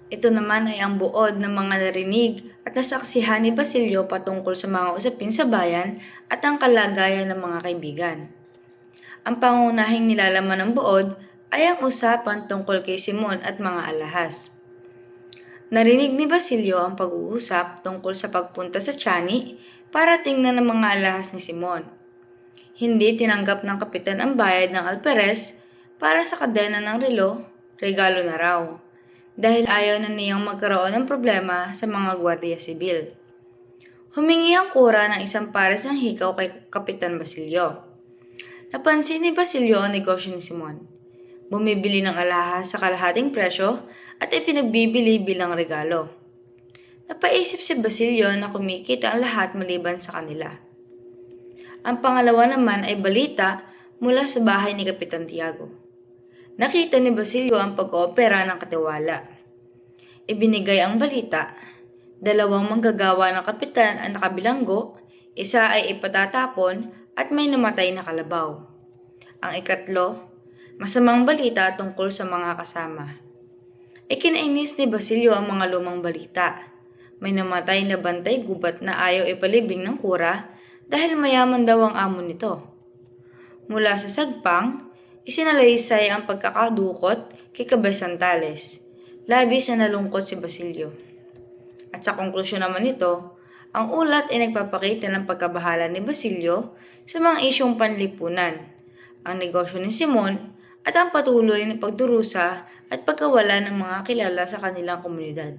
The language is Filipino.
Ito naman ay ang buod ng mga narinig at nasaksihan ni Basilio patungkol sa mga usapin sa bayan at ang kalagayan ng mga kaibigan. Ang pangunahing nilalaman ng buod ay ang usapan tungkol kay Simon at mga alahas. Narinig ni Basilio ang pag-uusap tungkol sa pagpunta sa Tiani para tingnan ang mga alahas ni Simon. Hindi tinanggap ng kapitan ang bayad ng alperes para sa kadena ng relo, regalo na raw, dahil ayaw na niyang magkaroon ng problema sa mga gwardiya sibil. Humingi ang kura ng isang pares ng hikaw kay Kapitan Basilio. Napansin ni Basilio ang negosyo ni Simon. Bumibili ng alahas sa kalahating presyo at ipinagbibili bilang regalo. Napaisip si Basilio na kumikita ang lahat maliban sa kanila. Ang pangalawa naman ay balita mula sa bahay ni Kapitan Tiago. Nakita ni Basilio ang pag-oopera ng katiwala. Ibinigay ang balita. 2 manggagawa ng kapitan ang nakabilanggo, isa ay ipatatapon at may namatay na kalabaw. Ang ikatlo, masamang balita tungkol sa mga kasama. Ikinainis ni Basilio ang mga lumang balita. May namatay na bantay gubat na ayaw ipalibing ng kura dahil mayaman daw ang amo nito. Mula sa sagpang, isinalaysay ang pagkakadukot kay Kabay Santales. Labis na nalungkot si Basilio. At sa konklusyon naman nito, ang ulat ay nagpapakita ng pagkabahala ni Basilio sa mga isyong panlipunan, ang negosyo ni Simon at ang patuloy na pagdurusa at pagkawala ng mga kilala sa kanilang komunidad.